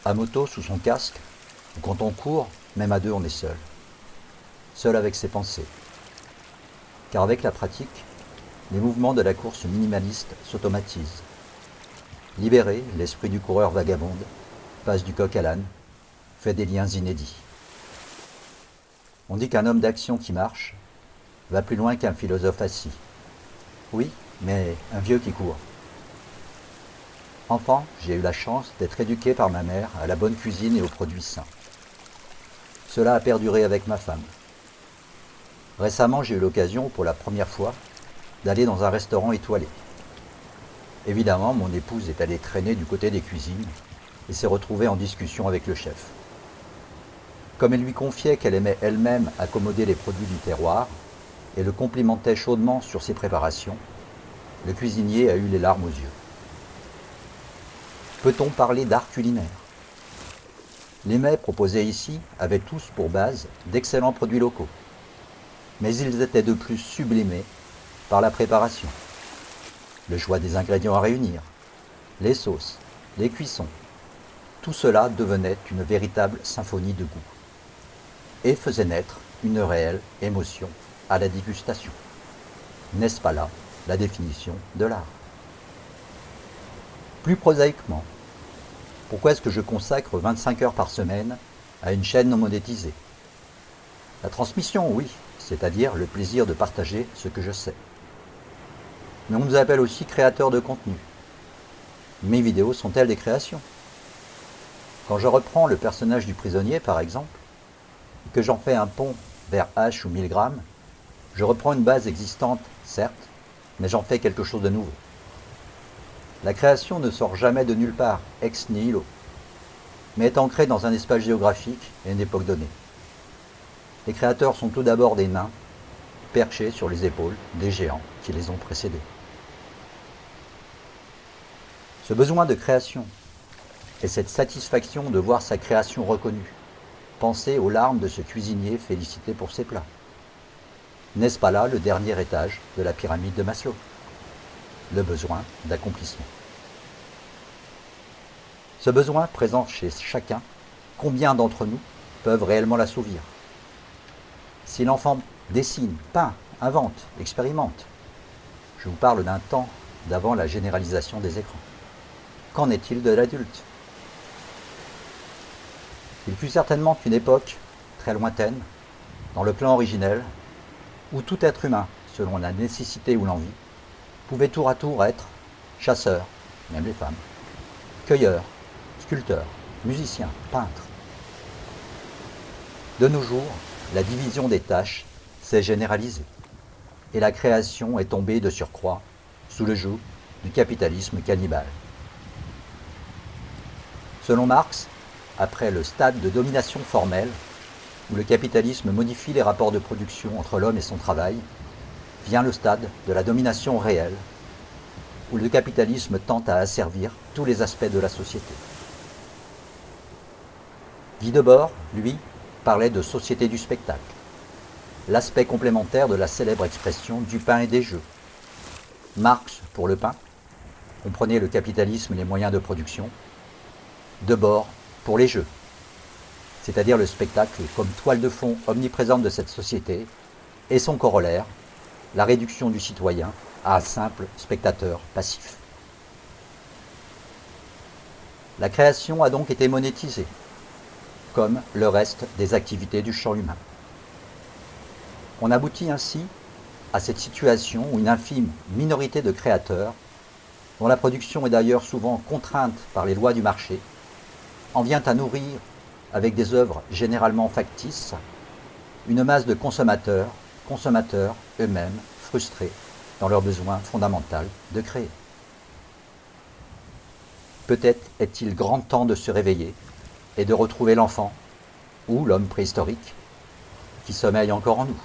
À moto, sous son casque, ou quand on court, même à deux on est seul. Seul avec ses pensées. Car avec la pratique, les mouvements de la course minimaliste s'automatisent. Libéré, l'esprit du coureur vagabonde passe du coq à l'âne, fait des liens inédits. On dit qu'un homme d'action qui marche va plus loin qu'un philosophe assis. Oui, mais un vieux qui court. Enfant, j'ai eu la chance d'être éduqué par ma mère à la bonne cuisine et aux produits sains. Cela a perduré avec ma femme. Récemment, j'ai eu l'occasion, pour la première fois, d'aller dans un restaurant étoilé. Évidemment, mon épouse est allée traîner du côté des cuisines et s'est retrouvée en discussion avec le chef. Comme elle lui confiait qu'elle aimait elle-même accommoder les produits du terroir et le complimentait chaudement sur ses préparations, le cuisinier a eu les larmes aux yeux. Peut-on parler d'art culinaire? Les mets proposés ici avaient tous pour base d'excellents produits locaux, mais ils étaient de plus sublimés par la préparation, le choix des ingrédients à réunir, les sauces, les cuissons. Tout cela devenait une véritable symphonie de goût et faisait naître une réelle émotion à la dégustation. N'est-ce pas là la définition de l'art? Plus prosaïquement, pourquoi est-ce que je consacre 25 heures par semaine à une chaîne non monétisée? La transmission, oui, c'est-à-dire le plaisir de partager ce que je sais. Mais on nous appelle aussi créateurs de contenu. Mes vidéos sont-elles des créations? Quand je reprends le personnage du prisonnier, par exemple, et que j'en fais un pont vers H ou 1000 grammes, je reprends une base existante, certes, mais j'en fais quelque chose de nouveau. La création ne sort jamais de nulle part, ex nihilo, mais est ancrée dans un espace géographique et une époque donnée. Les créateurs sont tout d'abord des nains, perchés sur les épaules des géants qui les ont précédés. Ce besoin de création et cette satisfaction de voir sa création reconnue, pensez aux larmes de ce cuisinier félicité pour ses plats. N'est-ce pas là le dernier étage de la pyramide de Maslow? Le besoin d'accomplissement. Ce besoin présent chez chacun, combien d'entre nous peuvent réellement l'assouvir? Si l'enfant dessine, peint, invente, expérimente, je vous parle d'un temps d'avant la généralisation des écrans. Qu'en est-il de l'adulte? Il fut certainement une époque très lointaine, dans le plan originel, où tout être humain, selon la nécessité ou l'envie, pouvait tour à tour être chasseur, même les femmes, cueilleur, sculpteur, musicien, peintre. De nos jours, la division des tâches s'est généralisée et la création est tombée de surcroît sous le joug du capitalisme cannibale. Selon Marx, après le stade de domination formelle, où le capitalisme modifie les rapports de production entre l'homme et son travail, vient le stade de la domination réelle, où le capitalisme tente à asservir tous les aspects de la société. Guy Debord, lui, parlait de société du spectacle, l'aspect complémentaire de la célèbre expression du pain et des jeux. Marx, pour le pain, comprenait le capitalisme et les moyens de production. Debord, pour les jeux, c'est-à-dire le spectacle comme toile de fond omniprésente de cette société, et son corollaire, la réduction du citoyen à un simple spectateur passif. La création a donc été monétisée, comme le reste des activités du champ humain. On aboutit ainsi à cette situation où une infime minorité de créateurs, dont la production est d'ailleurs souvent contrainte par les lois du marché, en vient à nourrir, avec des œuvres généralement factices, une masse de consommateurs eux-mêmes frustrés dans leur besoin fondamental de créer. Peut-être est-il grand temps de se réveiller et de retrouver l'enfant, ou l'homme préhistorique, qui sommeille encore en nous.